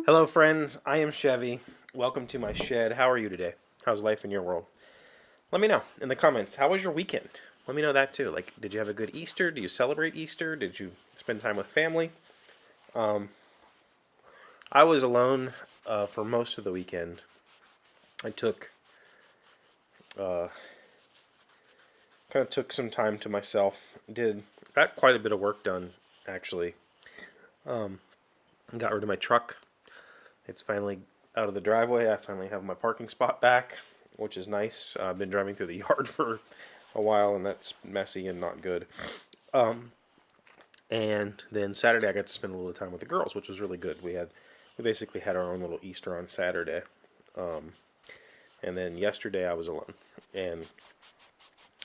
Hello friends, I am Chevee. Welcome to my shed. How are you today? How's life in your world? Let me know in the comments. How was your weekend? Let me know that too. Like, did you have a good Easter? Do you celebrate Easter? Did you spend time with family? I was alone for most of the weekend. I kind of took some time to myself. Got quite a bit of work done actually. Got rid of my truck. It's finally out of the driveway. I finally have my parking spot back, which is nice. I've been driving through the yard for a while, and that's messy and not good. And then Saturday I got to spend a little time with the girls, which was really good. We basically had our own little Easter on Saturday. And then yesterday I was alone. And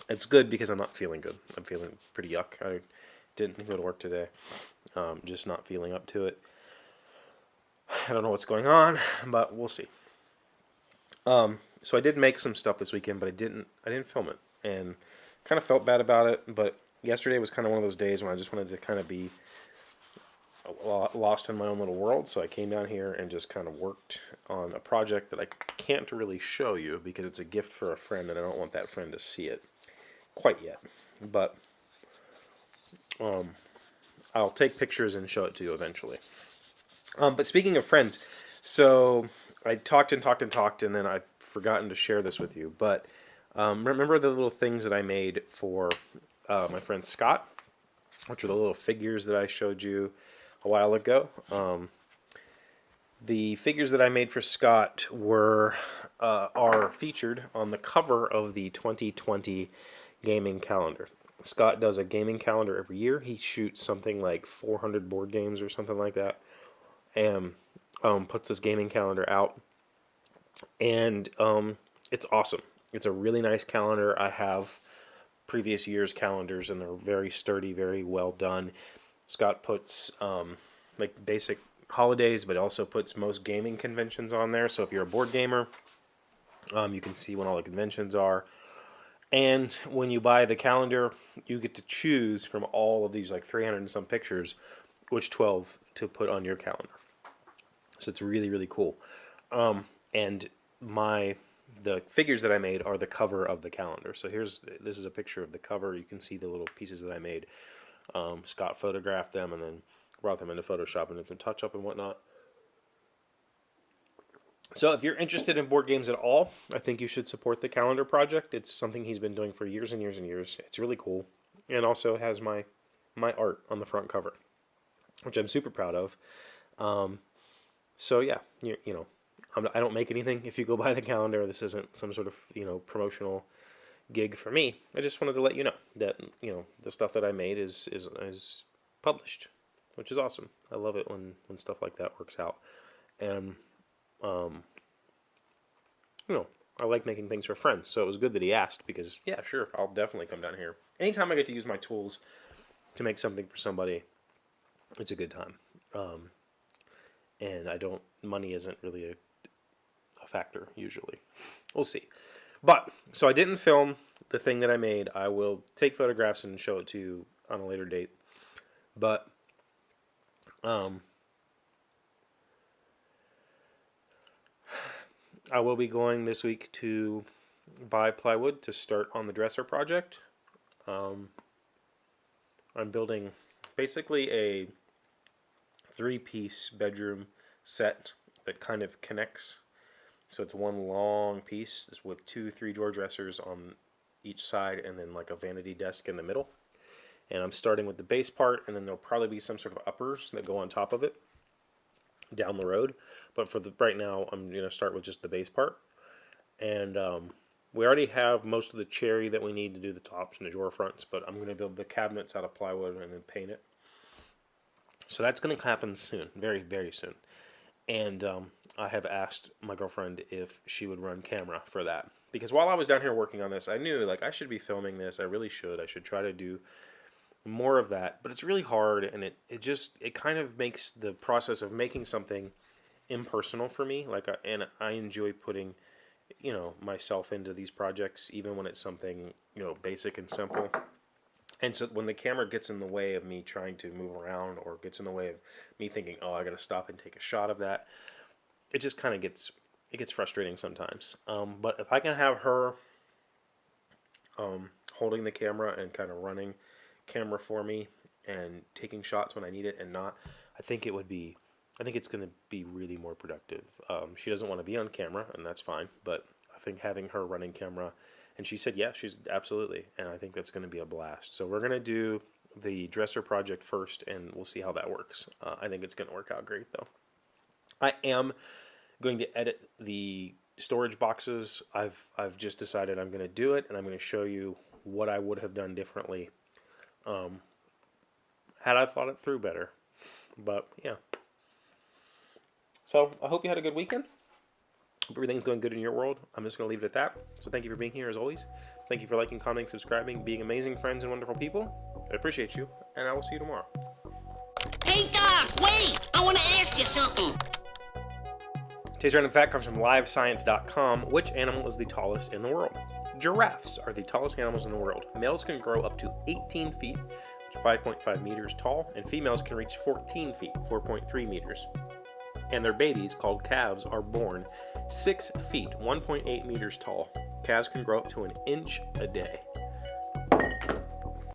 it's good because I'm not feeling good. I'm feeling pretty yuck. I didn't go to work today. Just not feeling up to it. I don't know what's going on, but we'll see. So I did make some stuff this weekend, but I didn't film it, and kind of felt bad about it. But yesterday was kind of one of those days when I just wanted to kind of be lost in my own little world. So I came down here and just kind of worked on a project that I can't really show you because it's a gift for a friend, and I don't want that friend to see it quite yet. But I'll take pictures and show it to you eventually. But speaking of friends, so I talked, and then I've forgotten to share this with you. But remember the little things that I made for my friend Scott, which are the little figures that I showed you a while ago? The figures that I made for Scott are featured on the cover of the 2020 gaming calendar. Scott does a gaming calendar every year. He shoots something like 400 board games or something like that, and puts this gaming calendar out, and it's awesome. It's a really nice calendar. I have previous year's calendars, and they're very sturdy, very well done. Scott puts like basic holidays, but also puts most gaming conventions on there. So if you're a board gamer, you can see when all the conventions are. And when you buy the calendar, you get to choose from all of these like 300 and some pictures, which 12 to put on your calendar. So it's really, really cool. And the figures that I made are the cover of the calendar. So this is a picture of the cover. You can see the little pieces that I made. Scott photographed them and then brought them into Photoshop and did some touch up and whatnot. So if you're interested in board games at all, I think you should support the calendar project. It's something he's been doing for years and years and years. It's really cool, and also has my art on the front cover, which I'm super proud of. So yeah, you know, I don't make anything if you go buy the calendar. This isn't some sort of promotional gig for me. I just wanted to let you know that the stuff that I made is published, which is awesome. I love it when stuff like that works out, and I like making things for friends. So it was good that he asked, because yeah, sure, I'll definitely come down here anytime I get to use my tools to make something for somebody. It's a good time. And money isn't really a factor usually. We'll see. But, so I didn't film the thing that I made. I will take photographs and show it to you on a later date. But, I will be going this week to buy plywood to start on the dresser project. I'm building basically a 3-piece bedroom set that kind of connects. So it's one long piece with 2 3-drawer dressers on each side, and then like a vanity desk in the middle. And I'm starting with the base part, and then there'll probably be some sort of uppers that go on top of it down the road. But for right now, I'm going to start with just the base part. And we already have most of the cherry that we need to do the tops and the drawer fronts, but I'm going to build the cabinets out of plywood and then paint it. So that's going to happen soon, very, very soon. And I have asked my girlfriend if she would run camera for that. Because while I was down here working on this, I knew like I should be filming this. I really should. I should try to do more of that. But it's really hard, and it kind of makes the process of making something impersonal for me. And I enjoy putting you know, myself into these projects, even when it's something, you know, basic and simple. And so when the camera gets in the way of me trying to move around, or gets in the way of me thinking, oh, I got to stop and take a shot of that, it just kind of gets frustrating sometimes. But if I can have her holding the camera and kind of running camera for me and taking shots when I need it and not, I think it's going to be really more productive. She doesn't want to be on camera, and that's fine, but I think having her running camera, and she said, yeah, she's absolutely, and I think that's going to be a blast. So we're going to do the dresser project first, and we'll see how that works. I think it's going to work out great, though. I am going to edit the storage boxes. I've just decided I'm going to do it, and I'm going to show you what I would have done differently had I thought it through better. But yeah. So I hope you had a good weekend. Hope everything's going good in your world. I'm just going to leave it at that. So thank you for being here as always. Thank you for liking, commenting, subscribing, being amazing friends and wonderful people. I appreciate you, and I will see you tomorrow. Hey, Doc, wait! I want to ask you something. Today's random fact comes from livescience.com. Which animal is the tallest in the world? Giraffes are the tallest animals in the world. Males can grow up to 18 feet, which is 5.5 meters tall, and females can reach 14 feet, 4.3 meters. And their babies, called calves, are born 6 feet, 1.8 meters tall. Calves can grow up to an inch a day.